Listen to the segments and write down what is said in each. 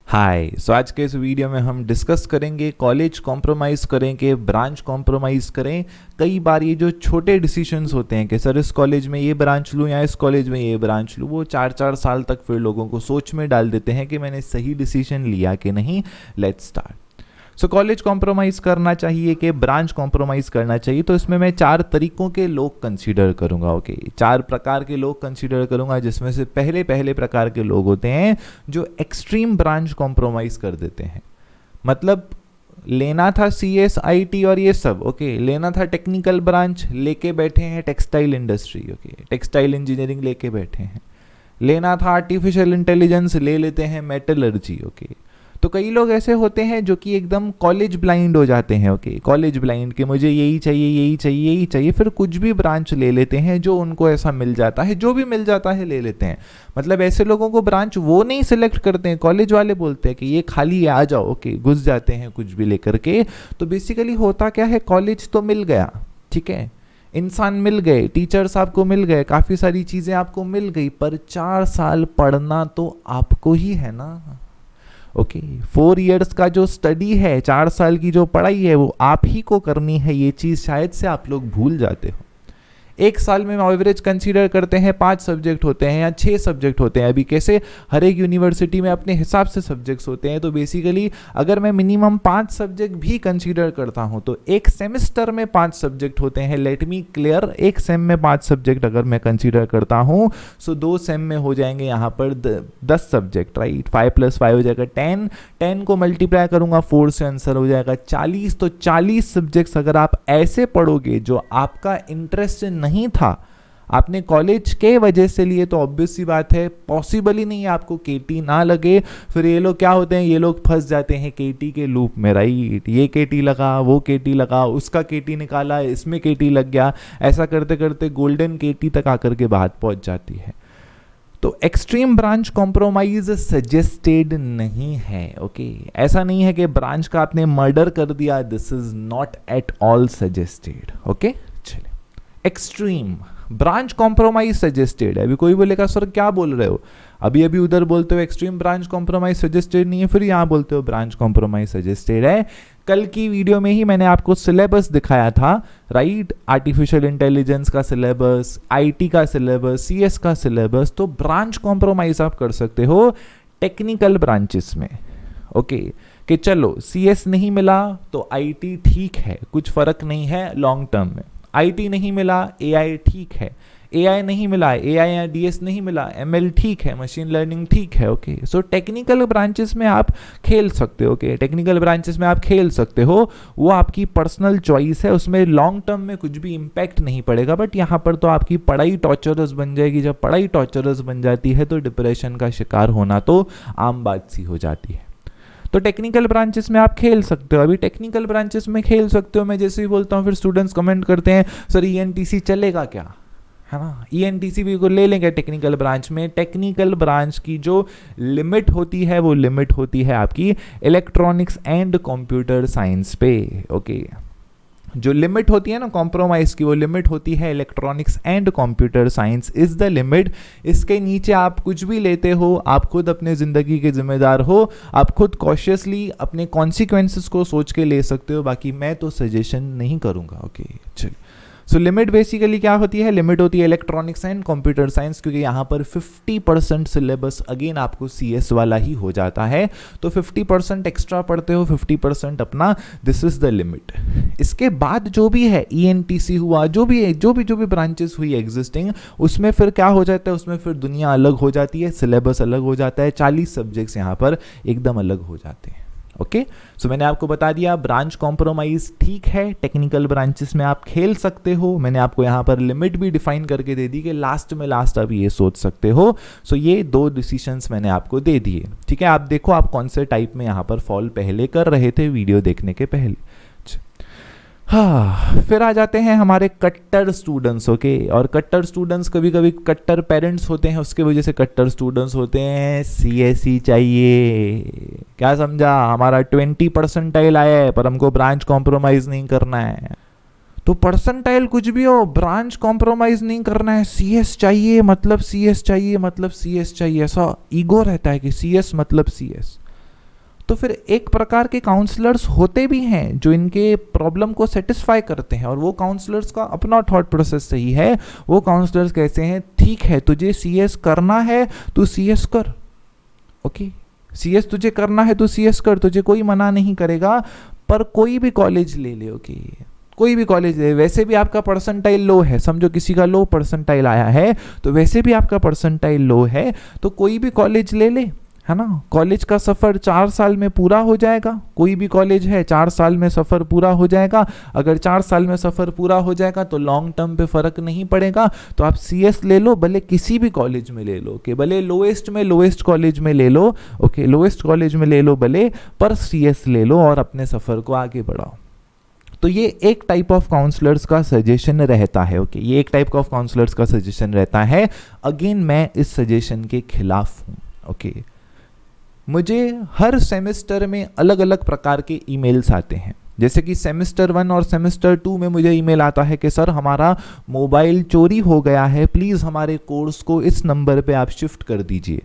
हाय आज के इस वीडियो में हम डिस्कस करेंगे कॉलेज कॉम्प्रोमाइज़ करें कि ब्रांच कॉम्प्रोमाइज़ करें। कई बार ये जो छोटे डिसीजंस होते हैं कि सर इस कॉलेज में ये ब्रांच लूँ या इस कॉलेज में ये ब्रांच लूँ, वो 4-4 साल तक फिर लोगों को सोच में डाल देते हैं कि मैंने सही डिसीजन लिया कि नहीं। Let's start. कॉलेज कॉम्प्रोमाइज़ करना चाहिए कि ब्रांच कॉम्प्रोमाइज़ करना चाहिए, तो इसमें मैं 4 तरीकों के लोग कंसीडर करूंगा। ओके 4 प्रकार के लोग कंसीडर करूंगा, जिसमें से पहले प्रकार के लोग होते हैं जो एक्सट्रीम ब्रांच कॉम्प्रोमाइज़ कर देते हैं। मतलब लेना था CS IT और ये सब, ओके लेना था टेक्निकल ब्रांच, लेके बैठे हैं textile industry, okay textile engineering लेके बैठे हैं। लेना था आर्टिफिशियल इंटेलिजेंस, ले लेते हैं मेटलर्जी, ओके। तो कई लोग ऐसे होते हैं जो कि एकदम कॉलेज ब्लाइंड हो जाते हैं, ओके कॉलेज ब्लाइंड कि मुझे यही चाहिए यही चाहिए यही चाहिए, फिर कुछ भी ब्रांच ले लेते हैं जो उनको ऐसा मिल जाता है, जो भी मिल जाता है ले लेते हैं। मतलब ऐसे लोगों को ब्रांच वो नहीं सिलेक्ट करते हैं, कॉलेज वाले बोलते हैं कि ये खाली है आ जाओ, ओके घुस जाते हैं कुछ भी लेकर के। तो बेसिकली होता क्या है, कॉलेज तो मिल गया, ठीक है, इंसान मिल गए, टीचर्स आपको मिल गए, काफ़ी सारी चीज़ें आपको मिल गई, पर 4 साल पढ़ना तो आपको ही है ना। ओके 4 इयर्स का जो स्टडी है, 4 साल की जो पढ़ाई है, वो आप ही को करनी है। ये चीज़ शायद से आप लोग भूल जाते हो। एक साल में एवरेज कंसीडर करते हैं 5 सब्जेक्ट होते हैं या 6 सब्जेक्ट होते हैं। अभी कैसे हर एक यूनिवर्सिटी में अपने हिसाब से सब्जेक्ट्स होते हैं, तो बेसिकली अगर मैं मिनिमम 5 सब्जेक्ट भी कंसीडर करता हूं तो एक सेमेस्टर में 5 सब्जेक्ट होते हैं। लेट मी क्लियर, एक सेम में 5 सब्जेक्ट अगर मैं कंसीडर करता हूं, सो 2 सेम में हो जाएंगे यहाँ पर 10 सब्जेक्ट, राइट। 5 + 5 हो जाएगा 10, 10 को मल्टीप्लाई करूंगा 4 से, आंसर हो जाएगा 40। तो 40 सब्जेक्ट्स अगर आप ऐसे पढ़ोगे जो आपका इंटरेस्ट नहीं था, आपने कॉलेज के वजह से लिए, तो ऑब्वियस सी बात है पॉसिबल ही नहीं है आपको केटी ना लगे। फिर ये लोग क्या होते हैं, ये लोग फंस जाते हैं केटी के लूप में, राइट। ये केटी लगा, वो केटी लगा, उसका केटी निकाला, इसमें केटी लग गया, ऐसा करते करते गोल्डन केटी तक आकर के बात पहुंच जाती है। तो एक्सट्रीम ब्रांच कॉम्प्रोमाइज सजेस्टेड नहीं है, ओके ऐसा नहीं है कि ब्रांच का आपने मर्डर कर दिया, this is not at all suggested, okay. चलिए, एक्सट्रीम ब्रांच कॉम्प्रोमाइज सजेस्टेड है। अभी कोई बोलेगा सर क्या बोल रहे हो, अभी अभी उधर बोलते हो एक्सट्रीम ब्रांच कॉम्प्रोमाइज सजेस्टेड नहीं है, फिर यहाँ बोलते हो ब्रांच कॉम्प्रोमाइज सजेस्टेड है। कल की वीडियो में ही मैंने आपको सिलेबस दिखाया था, राइट। आर्टिफिशियल इंटेलिजेंस का सिलेबस, IT का सिलेबस, CS का सिलेबस। तो ब्रांच कॉम्प्रोमाइज आप कर सकते हो टेक्निकल ब्रांचेस में, ओके कि चलो CS नहीं मिला तो IT ठीक है, कुछ फर्क नहीं है लॉन्ग टर्म में। IT नहीं मिला, AI ठीक है। AI नहीं मिला, AI या DS नहीं मिला, ML ठीक है, मशीन लर्निंग ठीक है, ओके। सो टेक्निकल ब्रांचेस में आप खेल सकते हो, ओके टेक्निकल ब्रांचेस में आप खेल सकते हो, वो आपकी पर्सनल चॉइस है, उसमें लॉन्ग टर्म में कुछ भी इम्पैक्ट नहीं पड़ेगा। बट यहाँ पर तो आपकी पढ़ाई टॉर्चरस बन जाएगी। जब पढ़ाई टॉर्चरस बन जाती है तो डिप्रेशन का शिकार होना तो आम बात सी हो जाती है। तो टेक्निकल ब्रांचेस में आप खेल सकते हो, अभी टेक्निकल ब्रांचेस में खेल सकते हो। मैं जैसे ही बोलता हूँ फिर स्टूडेंट्स कमेंट करते हैं सर ENTC चलेगा क्या, है ना। ENTC भी को ले लेंगे टेक्निकल ब्रांच में। टेक्निकल ब्रांच की जो लिमिट होती है वो लिमिट होती है आपकी इलेक्ट्रॉनिक्स एंड कंप्यूटर साइंस पे, ओके। जो लिमिट होती है ना कॉम्प्रोमाइज की, वो लिमिट होती है electronics and computer science is the limit. इसके नीचे आप कुछ भी लेते हो, आप खुद अपने ज़िंदगी के जिम्मेदार हो, आप खुद कॉशियसली अपने कॉन्सिक्वेंसेस को सोच के ले सकते हो, बाकी मैं तो सजेशन नहीं करूँगा, ओके। चलिए, सो लिमिट बेसिकली क्या होती है, लिमिट होती है इलेक्ट्रॉनिक्स एंड कंप्यूटर साइंस, क्योंकि यहाँ पर 50% सिलेबस अगेन आपको CS वाला ही हो जाता है। तो 50% एक्स्ट्रा पढ़ते हो, 50% अपना, दिस इज द लिमिट। इसके बाद जो भी है ENTC हुआ, जो भी ब्रांचेस हुई एग्जिस्टिंग, उसमें फिर क्या हो जाता है, उसमें फिर दुनिया अलग हो जाती है, सिलेबस अलग हो जाता है, 40 सब्जेक्ट्स यहाँ पर एकदम अलग हो जाते हैं, ओके। सो मैंने आपको बता दिया ब्रांच कॉम्प्रोमाइज ठीक है, टेक्निकल ब्रांचेस में आप खेल सकते हो। मैंने आपको यहाँ पर लिमिट भी डिफाइन करके दे दी कि लास्ट आप ये सोच सकते हो। सो ये 2 डिसीजंस मैंने आपको दे दिए, ठीक है। आप देखो आप कौन से टाइप में यहाँ पर फॉल पहले कर रहे थे वीडियो देखने के पहले। हाँ, फिर आ जाते हैं हमारे कट्टर स्टूडेंट्स, ओके। और कट्टर स्टूडेंट्स कभी कभी कट्टर पेरेंट्स होते हैं, उसके वजह से कट्टर स्टूडेंट्स होते हैं। CSE चाहिए, क्या समझा, हमारा 20 परसेंटाइल आया है पर हमको ब्रांच कॉम्प्रोमाइज नहीं करना है। तो परसेंटाइल कुछ भी हो, ब्रांच कॉम्प्रोमाइज नहीं करना है, CS चाहिए मतलब CS चाहिए मतलब CS चाहिए, ऐसा ईगो रहता है कि CS मतलब CS। तो फिर एक प्रकार के काउंसलर्स होते भी हैं जो इनके प्रॉब्लम को सेटिस्फाई करते हैं, और वो काउंसलर्स का अपना थॉट प्रोसेस सही है। वो काउंसलर्स कहते हैं ठीक है तुझे सीएस करना है तू सीएस कर, ओके सीएस तुझे करना है तो सीएस कर, तुझे कोई मना नहीं करेगा, पर कोई भी कॉलेज ले ले, ओके कोई भी कॉलेज ले। वैसे भी आपका परसेंटाइल लो है, समझो किसी का लो परसेंटाइल आया है तो वैसे भी आपका परसेंटाइल लो है, तो कोई भी कॉलेज ले ले, है ना। कॉलेज का सफ़र 4 साल में पूरा हो जाएगा, कोई भी कॉलेज है 4 साल में सफ़र पूरा हो जाएगा। अगर 4 साल में सफ़र पूरा हो जाएगा तो लॉन्ग टर्म पे फ़र्क नहीं पड़ेगा, तो आप सीएस ले लो, भले किसी भी कॉलेज में ले लो, कि भले लोएस्ट कॉलेज में ले लो, ओके लोएस्ट कॉलेज में ले लो भले, पर सीएस ले लो और अपने सफ़र को आगे बढ़ाओ। तो ये एक टाइप ऑफ काउंसलर्स का सजेशन रहता है, ओके ये एक टाइप ऑफ काउंसलर्स का सजेशन रहता है। अगेन मैं इस सजेशन के खिलाफ हूँ, ओके मुझे हर सेमेस्टर में अलग अलग प्रकार के ईमेल्स आते हैं। जैसे कि सेमेस्टर 1 और सेमेस्टर 2 में मुझे ईमेल आता है कि सर हमारा मोबाइल चोरी हो गया है, प्लीज़ हमारे कोर्स को इस नंबर पे आप शिफ्ट कर दीजिए,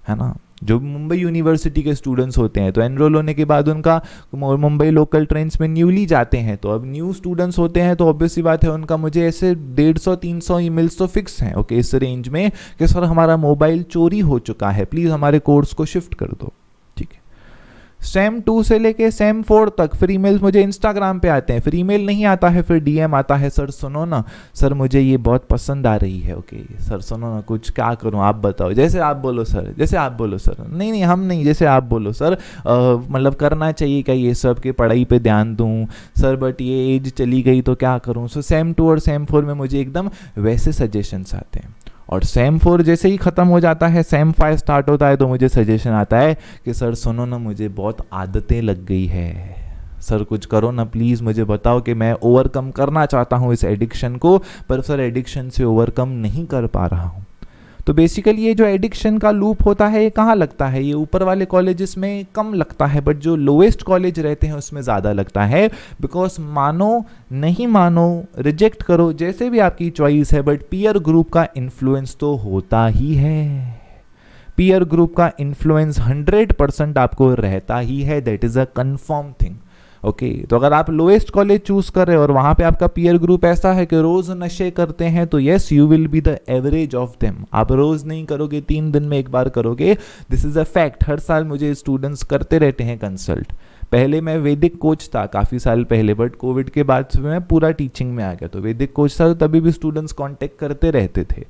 है ना। जो मुंबई यूनिवर्सिटी के स्टूडेंट्स होते हैं तो एनरोल होने के बाद उनका मुंबई लोकल ट्रेन्स में न्यूली जाते हैं, तो अब न्यू स्टूडेंट्स होते हैं तो ऑब्वियसली बात है उनका मुझे ऐसे 150-300 ईमेल्स तो फिक्स हैं, ओके इस रेंज में कि सर हमारा मोबाइल चोरी हो चुका है, प्लीज़ हमारे कोर्स को शिफ्ट कर दो। ठीक है, सेम 2 से लेके सेम 4 तक फिर ईमेल्स मुझे इंस्टाग्राम पे आते हैं, फिर ईमेल नहीं आता है, फिर डीएम आता है, सर सुनो ना, सर मुझे ये बहुत पसंद आ रही है, ओके सर सुनो ना कुछ क्या करूं आप बताओ, जैसे आप बोलो सर, जैसे आप बोलो सर, नहीं हम नहीं, जैसे आप बोलो सर, मतलब करना चाहिए क्या ये सब कि पढ़ाई पे ध्यान दूं सर, बट ये एज चली गई तो क्या करूं। सो सेम 2 और सेम 4 में मुझे एकदम वैसे सजेशंस आते हैं, और सेम 4 जैसे ही ख़त्म हो जाता है सेम 5 स्टार्ट होता है तो मुझे सजेशन आता है कि सर सुनो ना मुझे बहुत आदतें लग गई है, सर कुछ करो ना प्लीज़, मुझे बताओ कि मैं ओवरकम करना चाहता हूँ इस एडिक्शन को, पर सर एडिक्शन से ओवरकम नहीं कर पा रहा हूँ। तो बेसिकली ये जो एडिक्शन का लूप होता है ये कहाँ लगता है, ये ऊपर वाले कॉलेजेस में कम लगता है, बट जो लोएस्ट कॉलेज रहते हैं उसमें ज़्यादा लगता है। बिकॉज मानो नहीं मानो, रिजेक्ट करो, जैसे भी आपकी चॉइस है, बट पीयर ग्रुप का इन्फ्लुएंस तो होता ही है। पीयर ग्रुप का इन्फ्लुएंस 100% आपको रहता ही है, that is a confirm thing, okay तो अगर आप लोएस्ट कॉलेज चूज कर रहे हो और वहां पे आपका पीयर ग्रुप ऐसा है कि रोज नशे करते हैं, तो yes you will be the average of them. आप रोज नहीं करोगे, 3 दिन में एक बार करोगे, दिस इज अ फैक्ट। हर साल मुझे स्टूडेंट्स करते रहते हैं कंसल्ट। पहले मैं वैदिक कोच था काफ़ी साल पहले, बट कोविड के बाद से मैं पूरा टीचिंग में आ गया, तो वैदिक कोच था तो तभी भी स्टूडेंट्स कांटेक्ट करते रहते थे।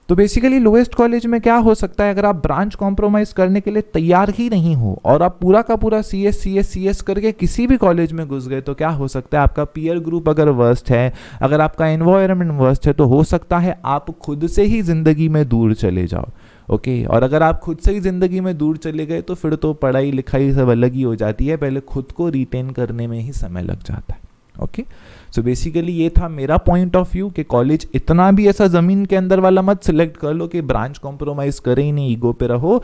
तो बेसिकली लोएस्ट कॉलेज में क्या हो सकता है, अगर आप ब्रांच कॉम्प्रोमाइज़ करने के लिए तैयार ही नहीं हो और आप पूरा का पूरा सीएस करके किसी भी कॉलेज में घुस गए, तो क्या हो सकता है आपका पीयर ग्रुप अगर वर्स्ट है, अगर आपका एनवायरनमेंट वर्स्ट है, तो हो सकता है आप खुद से ही ज़िंदगी में दूर चले जाओ, ओके और अगर आप खुद से ही ज़िंदगी में दूर चले गए तो फिर तो पढ़ाई लिखाई सब अलग ही हो जाती है, पहले खुद को रिटेन करने में ही समय लग जाता है, ओके सो बेसिकली ये था मेरा पॉइंट ऑफ व्यू कि कॉलेज इतना भी ऐसा ज़मीन के अंदर वाला मत सिलेक्ट कर लो कि ब्रांच कॉम्प्रोमाइज़ करे ही नहीं, ईगो पे रहो।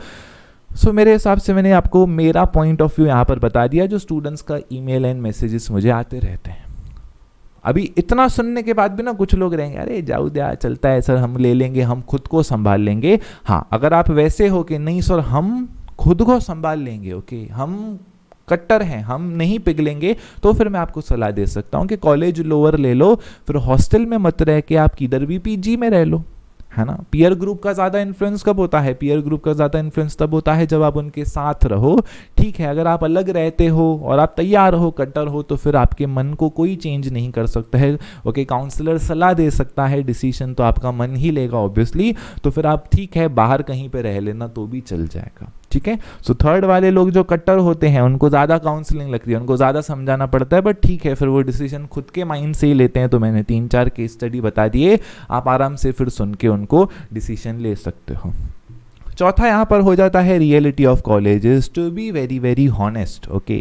सो मेरे हिसाब से मैंने आपको मेरा पॉइंट ऑफ व्यू यहाँ पर बता दिया, जो स्टूडेंट्स का ईमेल एंड मैसेजेस मुझे आते रहते हैं। अभी इतना सुनने के बाद भी ना कुछ लोग रहेंगे, अरे जाओ दिया चलता है सर, हम ले लेंगे, हम खुद को संभाल लेंगे। हाँ, अगर आप वैसे हो कि नहीं सर हम खुद को संभाल लेंगे, ओके हम कट्टर हैं, हम नहीं पिघलेंगे, तो फिर मैं आपको सलाह दे सकता हूँ कि कॉलेज लोअर ले लो, फिर हॉस्टल में मत रह के आप किधर भी पीजी में रह लो, है ना। पीयर ग्रुप का ज़्यादा इन्फ्लुएंस कब होता है, पीयर ग्रुप का ज़्यादा इन्फ्लुएंस तब होता है जब आप उनके साथ रहो। ठीक है, अगर आप अलग रहते हो और आप तैयार हो, कट्टर हो, तो फिर आपके मन को कोई चेंज नहीं कर सकता है, ओके काउंसलर सलाह दे सकता है, डिसीजन तो आपका मन ही लेगा ऑब्वियसली, तो फिर आप ठीक है बाहर कहीं पे रह लेना तो भी चल जाएगा, ठीक है। सो थर्ड वाले लोग जो कट्टर होते हैं उनको ज़्यादा काउंसलिंग लगती है, उनको ज़्यादा समझाना पड़ता है, बट ठीक है फिर वो डिसीजन खुद के माइंड से ही लेते हैं। तो मैंने 3-4 केस स्टडी बता दिए, आप आराम से फिर सुन के उनको डिसीजन ले सकते हो। चौथा यहाँ पर हो जाता है reality of colleges, to be very very honest, okay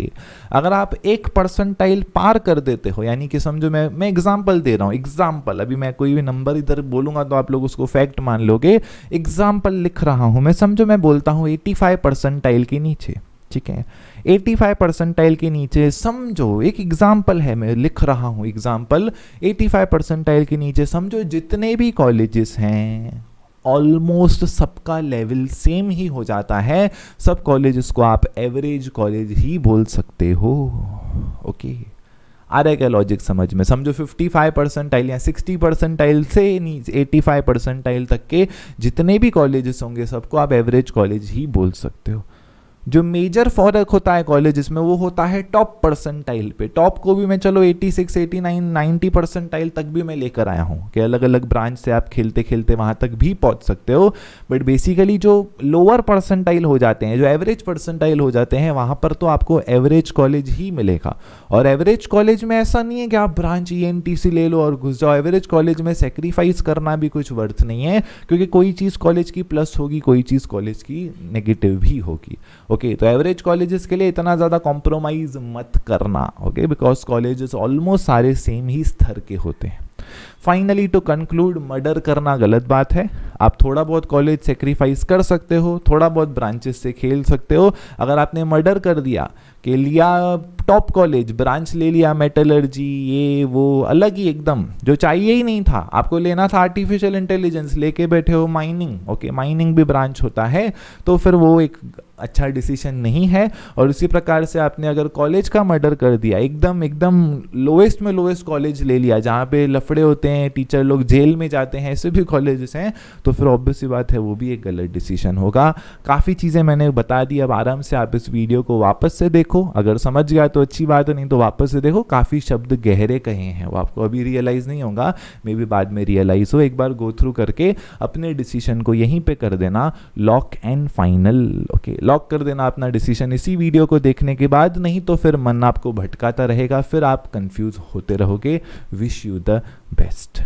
अगर आप 1% पार कर देते हो, यानी कि समझो मैं एग्जांपल दे रहा हूँ, एग्जांपल अभी मैं कोई भी नंबर इधर बोलूँगा तो आप लोग उसको फैक्ट मान लोगे, एग्जांपल लिख रहा हूँ मैं, समझो मैं बोलता हूँ 85% के नीचे, ठीक है 85% के नीचे, समझो एक एग्जाम्पल है, मैं लिख रहा हूँ एग्जाम्पल, 85% के नीचे समझो जितने भी कॉलेजेस हैं ऑलमोस्ट सबका लेवल सेम ही हो जाता है, सब कॉलेजेस को आप एवरेज कॉलेज ही बोल सकते हो। ओके, आ रहा है क्या लॉजिक समझ में? समझो 55 परसेंटाइल या 60 परसेंटाइल से नीचे 85 परसेंटाइल तक के जितने भी कॉलेजेस होंगे सबको आप एवरेज कॉलेज ही बोल सकते हो। जो मेजर फर्क होता है कॉलेजेस में वो होता है टॉप परसेंटाइल पे। टॉप को भी मैं चलो 86, 89, 90 परसेंटाइल तक भी मैं लेकर आया हूँ कि अलग अलग ब्रांच से आप खेलते खेलते वहाँ तक भी पहुँच सकते हो। बट बेसिकली जो लोअर परसेंटाइल हो जाते हैं, जो एवरेज परसेंटाइल हो जाते हैं, वहाँ पर तो आपको एवरेज कॉलेज ही मिलेगा। और एवरेज कॉलेज में ऐसा नहीं है कि आप ब्रांच ENTC ले लो और घुस जाओ। एवरेज कॉलेज में सेक्रीफाइस करना भी कुछ वर्थ नहीं है, क्योंकि कोई चीज़ कॉलेज की प्लस होगी, कोई चीज़ कॉलेज की नेगेटिव भी होगी। ओके, तो एवरेज कॉलेजेस के लिए इतना ज़्यादा कॉम्प्रोमाइज मत करना। ओके, बिकॉज कॉलेजेस ऑलमोस्ट सारे सेम ही स्तर के होते हैं। फाइनली टू कंक्लूड, मर्डर करना गलत बात है। आप थोड़ा बहुत कॉलेज सेक्रीफाइस कर सकते हो, थोड़ा बहुत ब्रांचेस से खेल सकते हो। अगर आपने मर्डर कर दिया कि लिया टॉप कॉलेज, ब्रांच ले लिया मेटलर्जी, ये वो अलग ही एकदम जो चाहिए ही नहीं था, आपको लेना था आर्टिफिशियल इंटेलिजेंस, लेके बैठे हो माइनिंग। ओके, माइनिंग भी ब्रांच होता है, तो फिर वो एक अच्छा डिसीजन नहीं है। और उसी प्रकार से आपने अगर कॉलेज का मर्डर कर दिया, एकदम एकदम लोएस्ट में लोएस्ट कॉलेज ले लिया जहाँ पे लफड़े होते हैं, टीचर लोग जेल में जाते हैं, ऐसे भी कॉलेजेस हैं, तो फिर ऑब्वियस सी बात है वो भी एक गलत डिसीजन होगा। काफ़ी चीज़ें मैंने बता दी, अब आराम से आप इस वीडियो को वापस से देखो। अगर समझ गया तो अच्छी बात है, नहीं तो वापस से देखो। काफ़ी शब्द गहरे कहे हैं, वो आपको अभी रियलाइज़ नहीं होगा, मे बी बाद में रियलाइज़ हो। एक बार गो थ्रू करके अपने डिसीजन को यहीं पे कर देना lock and final. Okay, lock कर देना अपना डिसीजन इसी वीडियो को देखने के बाद, नहीं तो फिर मन आपको भटकाता रहेगा, फिर आप कंफ्यूज होते रहोगे। Wish you the best.